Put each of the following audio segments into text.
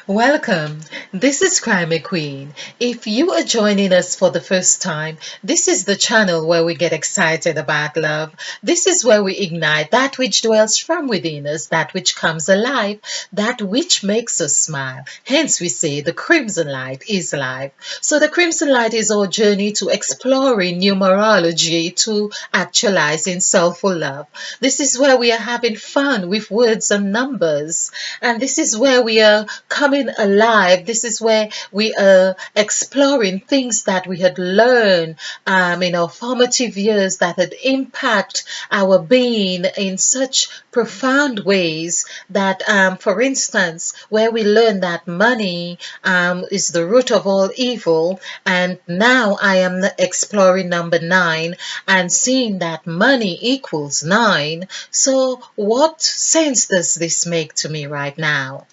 Welcome. This is Crime Queen. If you are joining us for the first time, this is the channel where we get excited about love. This is where we ignite that which dwells from within us, that which comes alive, that which makes us smile. Hence, we say the crimson light is life. So, the crimson light is our journey to exploring numerology to actualizing soulful love. This is where we are having fun with words and numbers. And this is where we are coming alive. This is where we are exploring things that we had learned in our formative years that had impact our being in such profound ways that, for instance, where we learn that money is the root of all evil. And now I am exploring number nine and seeing that money equals nine. So, what sense does this make to me right now?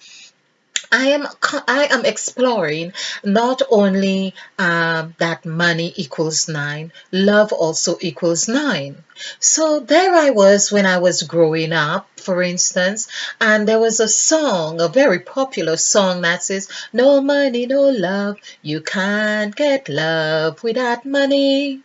I am exploring not only that money equals nine, love also equals nine. So there I was when I was growing up, for instance, and there was a song, a very popular song that says, "No money, no love, you can't get love without money."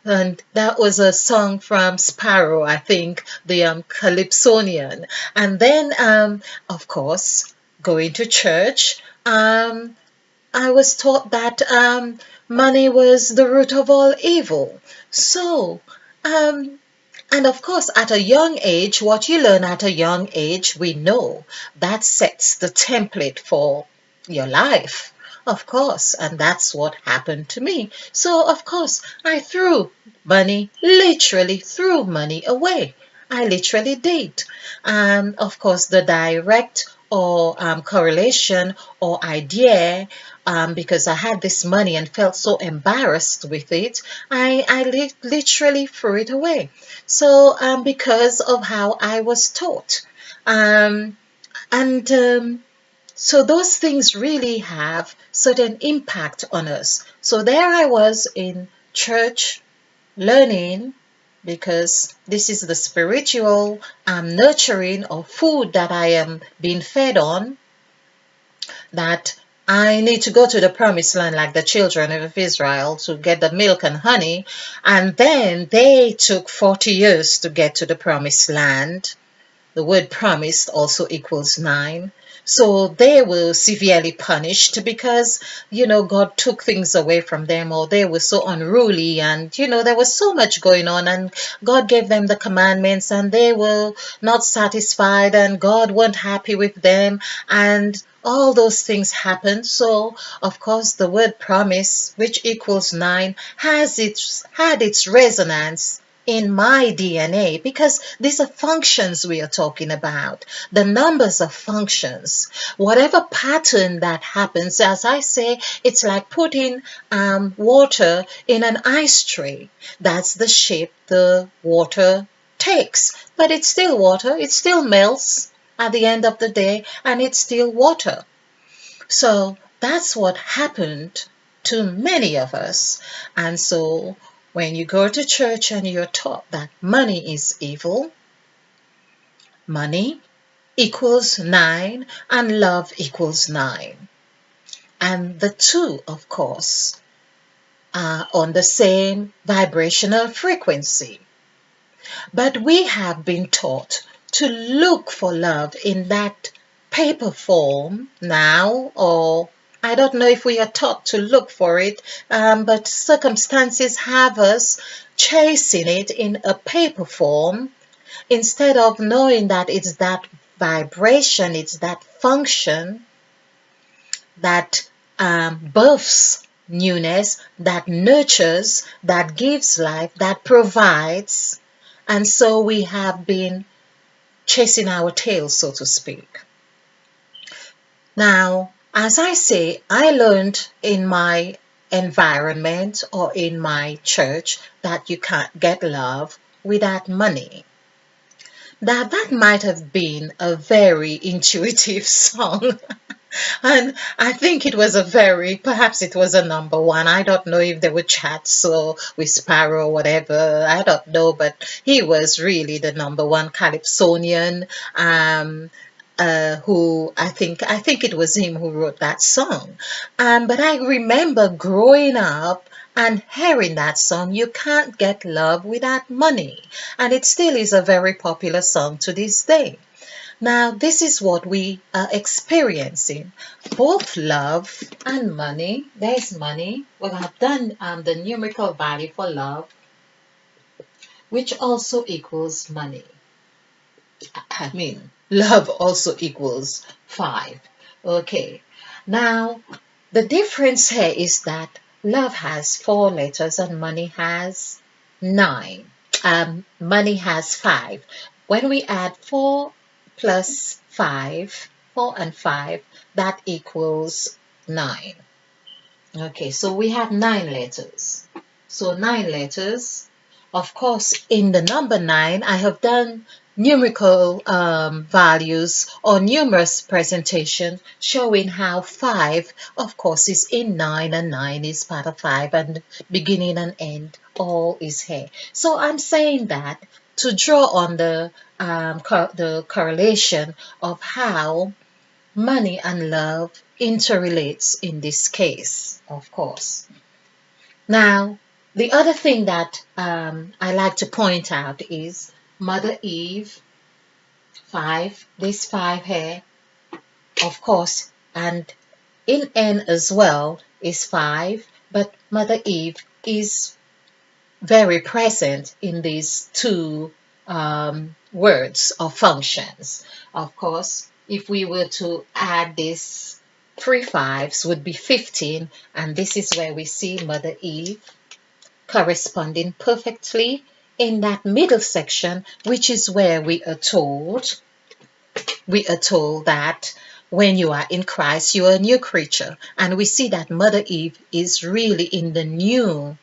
And that was a song from Sparrow, I think, the Calypsonian. And then, of course, going to church, I was taught that money was the root of all evil. So, um, and of course, at a young age, what you learn at a young age, we know that sets the template for your life. Of course, and that's what happened to me. So, of course, I threw money, literally threw money away. I literally did. Of course, the direct or correlation or idea, because I had this money and felt so embarrassed with it, I literally threw it away. So, because of how I was taught. Um, and So those things really have certain impact on us. So there I was in church learning, because this is the spiritual nurturing or food that I am being fed on, that I need to go to the promised land like the children of Israel to get the milk and honey. And then they took 40 years to get to the promised land. The word promised also equals nine. So they were severely punished because, God took things away from them, or they were so unruly, and, there was so much going on, and God gave them the commandments, and they were not satisfied, and God wasn't happy with them, and all those things happened. So, of course, the word promise, which equals nine, had its resonance in my DNA, because these are functions we are talking about. The numbers are functions. Whatever pattern that happens, as I say, it's like putting water in an ice tray. That's the shape the water takes. But it's still water. It still melts at the end of the day, and it's still water. So that's what happened to many of us. And so when you go to church and you're taught that money is evil, money equals nine and love equals nine. And the two, of course, are on the same vibrational frequency. But we have been taught to look for love in that paper form now, or I don't know if we are taught to look for it, but circumstances have us chasing it in a paper form instead of knowing that it's that vibration, it's that function that births newness, that nurtures, that gives life, that provides. And so we have been chasing our tails, so to speak. Now, as I say, I learned in my environment or in my church that you can't get love without money. Now, that might have been a very intuitive song. And I think it was perhaps it was a number one. I don't know if there were chats or with Sparrow or whatever. I don't know, but he was really the number one Calypsonian. who I think it was him who wrote that song. But I remember growing up and hearing that song, "You Can't Get Love Without Money," and it still is a very popular song to this day. Now, this is what we are experiencing, both love and money. There's money. Well, I've done the numerical value for love, which also equals money. I mean, love also equals 5. Okay. Now, the difference here is that love has 4 letters and money has 9. Money has 5. When we add 4 plus 5, 4 and 5, that equals 9. Okay, so we have 9 letters. So 9 letters. Of course, in the number 9, I have done numerical values or numerous presentation showing how 5, of course, is in 9 and 9 is part of 5 and beginning and end all is here. So I'm saying that to draw on the correlation of how money and love interrelates in this case, of course. Now, the other thing that I like to point out is Mother Eve, 5, this 5 here, of course, and in N as well is 5, but Mother Eve is very present in these two words or functions. Of course, if we were to add this, 3 5s would be 15, and this is where we see Mother Eve corresponding perfectly in that middle section, which is where we are told that when you are in Christ, you are a new creature. And we see that Mother Eve is really in the new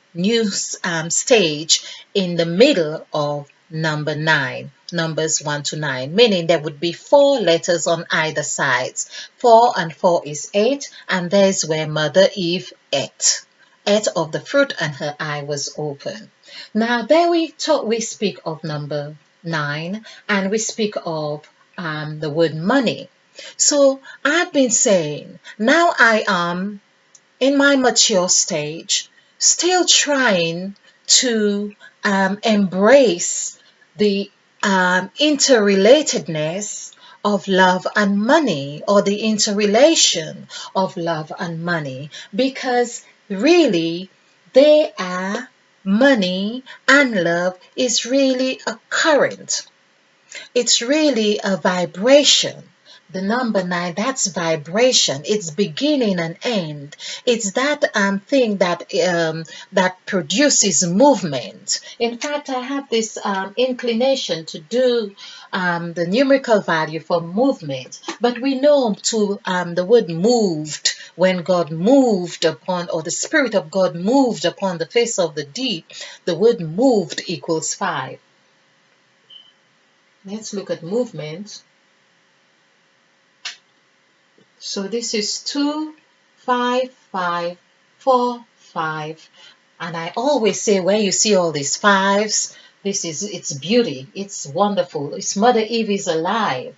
stage in the middle of number 9, numbers 1 to 9, meaning there would be 4 letters on either sides. 4 and 4 is 8, and there's where Mother Eve ate of the fruit and her eye was open. Now there we speak of number 9 and we speak of the word money. So I've been saying, now I am in my mature stage, still trying to embrace the interrelatedness of love and money, or the interrelation of love and money, because really they are, money and love is really a current. It's really a vibration. The number 9, that's vibration. It's beginning and end. It's that thing that produces movement. In fact, I have this inclination to do the numerical value for movement, but we know to the word moved, when God moved upon, or the Spirit of God moved upon the face of the deep, the word moved equals 5. Let's look at movement. So this is 2, 5, 5, 4, 5. And I always say, where you see all these 5s, it's beauty. It's wonderful. It's Mother Eve is alive.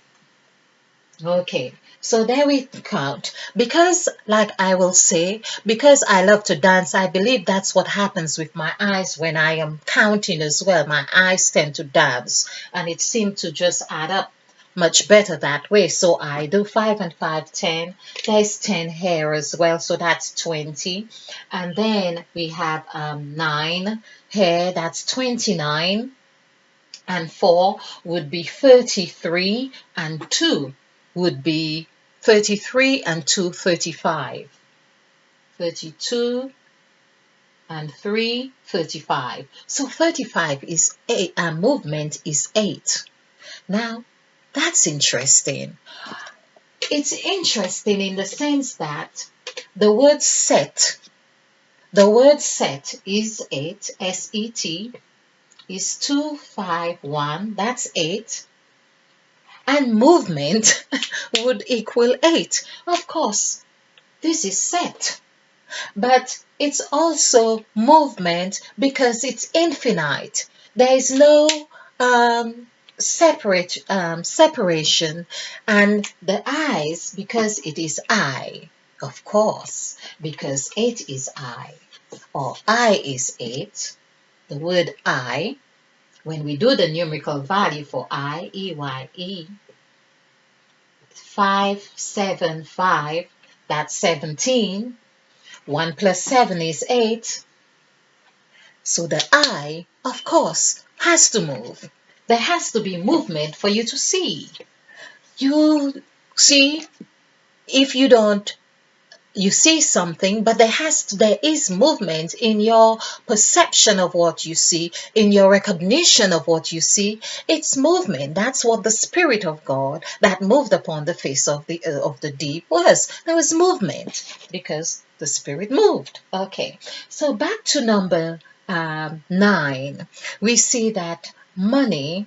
Okay, so there we count. Because, like I will say, because I love to dance, I believe that's what happens with my eyes when I am counting as well. My eyes tend to dance, and it seemed to just add up much better that way. So I do 5 and 5, 10. There's 10 here as well, so that's 20. And then we have 9 here, that's 29. And 4 would be 33, and 2 would be 33, and 2, 35. 32 and 3, 35. So 35 is 8, and movement is 8. Now, that's interesting. It's interesting in the sense that the word set is 8, S-E-T, is 2, 5, 1, that's 8. And movement would equal 8. Of course, this is set. But it's also movement because it's infinite. There is no separation, and the eyes, because it is I, of course, because it is I, or I is it. The word I, when we do the numerical value for I, EYE, 575, that's 17. 1 plus 7 is 8. So the I, of course, has to move. There has to be movement for you to see. You see, if you don't, you see something, but there is movement in your perception of what you see, in your recognition of what you see. It's movement. That's what the Spirit of God that moved upon the face of the deep was. There was movement because the Spirit moved. Okay, so back to number 9, we see that money,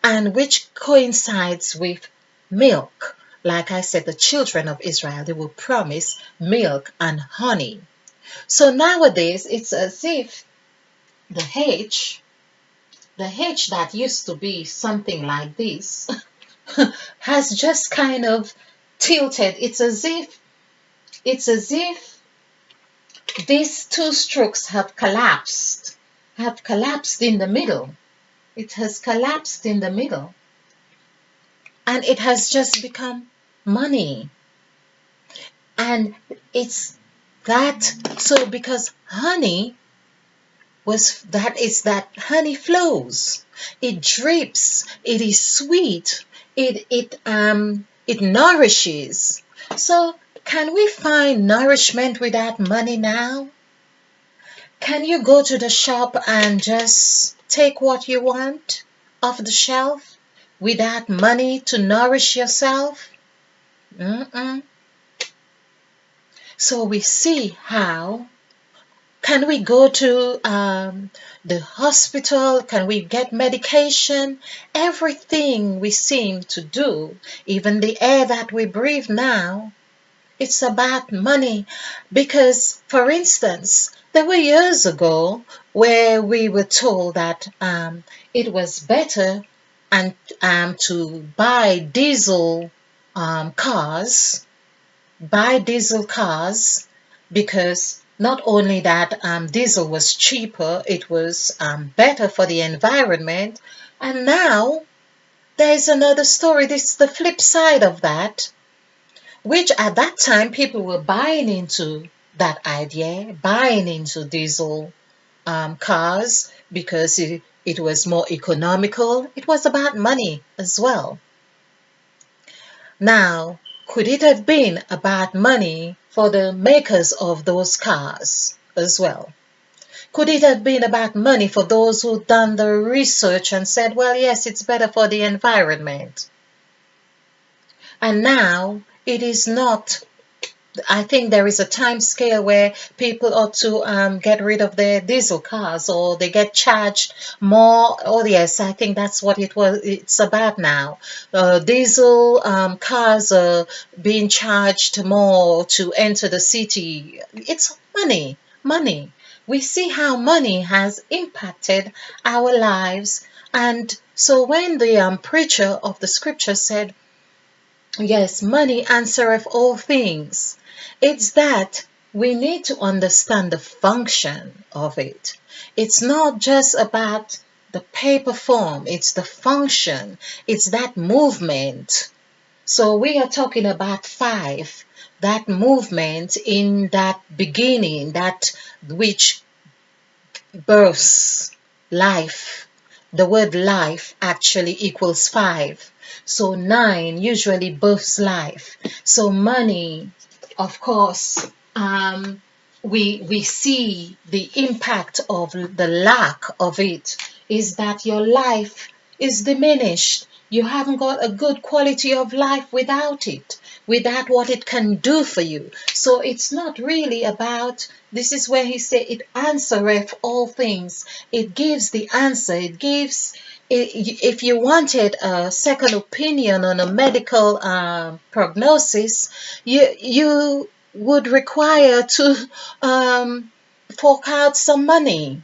and which coincides with milk. Like I said, the children of Israel, they were promised milk and honey. So nowadays, it's as if the the H that used to be something like this, has just kind of tilted. It's as if these two strokes have collapsed in the middle. It has collapsed in the middle, and it has just become money. And it's that, so because honey that honey flows, it drips, it is sweet, it nourishes. So can we find nourishment without money now? Can you go to the shop and just take what you want off the shelf without money to nourish yourself? Mm-mm. So we see how can we go to the hospital? Can we get medication? Everything we seem to do, even the air that we breathe now, it's about money. Because, for instance, there were years ago where we were told that it was better and to cars buy diesel cars, because not only that diesel was cheaper, it was better for the environment. And now there's another story. This is the flip side of that, which at that time people were buying into that idea, buying into diesel cars because it was more economical. It was about money as well. Now, could it have been about money for the makers of those cars as well? Could it have been about money for those who done the research and said, well, yes, it's better for the environment? And now it is not. I think there is a time scale where people ought to get rid of their diesel cars, or they get charged more. Oh yes, I think that's what it's about now. Diesel cars are being charged more to enter the city. It's money, money. We see how money has impacted our lives. And so when the preacher of the scripture said, yes, money answereth all things, it's that we need to understand the function of it. It's not just about the paper form, it's the function, it's that movement. So we are talking about 5, that movement in that beginning, that which births life. The word life actually equals 5. So 9 usually births life. So money, of course, we see the impact of the lack of it is that your life is diminished. You haven't got a good quality of life without it, without what it can do for you. So it's not really about, this is where he said it answereth all things. It gives the answer. It gives, if you wanted a second opinion on a medical prognosis, you would require to fork out some money.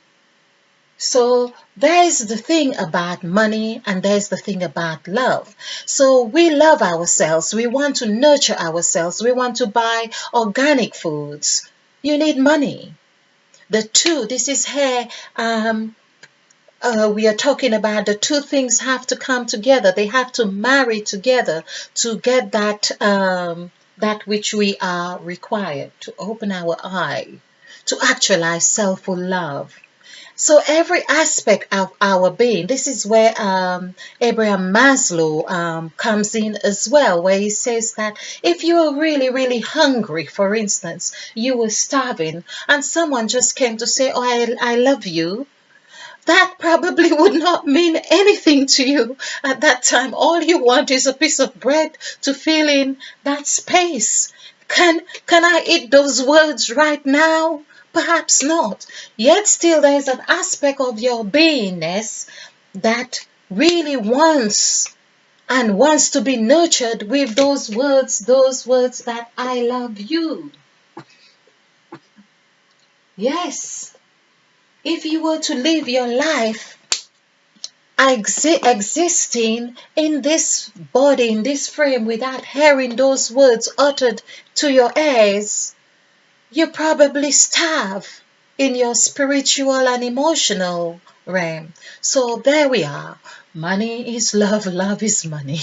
So there's the thing about money and there's the thing about love. So we love ourselves. We want to nurture ourselves. We want to buy organic foods. You need money. The two, this is here, we are talking about the two things have to come together. They have to marry together to get that which we are required to open our eye, to actualize self love. So every aspect of our being, this is where Abraham Maslow comes in as well, where he says that if you are really, really hungry, for instance, you were starving, and someone just came to say, "Oh, I love you," that probably would not mean anything to you at that time. All you want is a piece of bread to fill in that space. Can I eat those words right now? Perhaps not. Yet still there's an aspect of your beingness that really wants to be nurtured with those words that I love you. Yes. If you were to live your life existing in this body, in this frame, without hearing those words uttered to your ears, you probably starve in your spiritual and emotional realm. So there we are. Money is love, love is money.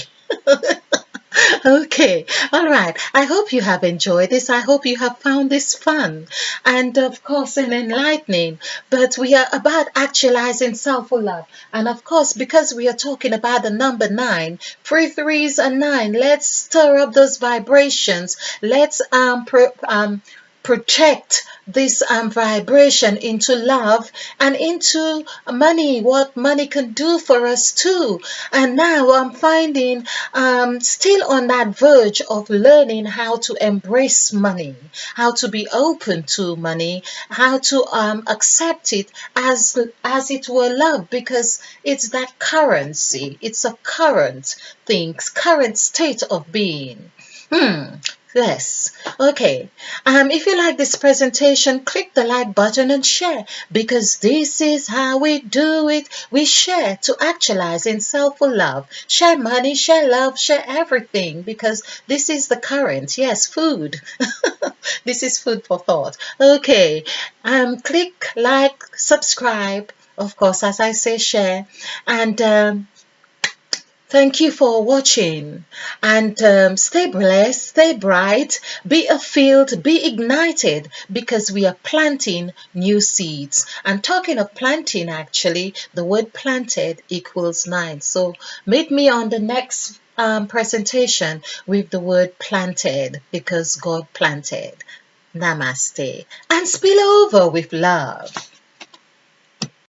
Okay, all right. I hope you have enjoyed this. I hope you have found this fun and, of course, and enlightening. But we are about actualizing self love. And, of course, because we are talking about the number nine, three threes and nine, let's stir up those vibrations. Let's project this vibration into love and into money, what money can do for us too. And now I'm finding still on that verge of learning how to embrace money, how to be open to money, how to accept it as it were love, because it's that currency, it's a current thing, current state of being. Hmm. Yes. Okay. If you like this presentation, click the like button and share, because this is how we do it. We share to actualize in self-love. Share money, share love, share everything, because this is the current. Yes, food. This is food for thought. Okay. Click like, subscribe. Of course, as I say, share. And thank you for watching, and stay blessed, stay bright, be afield, be ignited, because we are planting new seeds. And talking of planting, actually, the word planted equals 9. So meet me on the next presentation with the word planted, because God planted. Namaste. And spill over with love.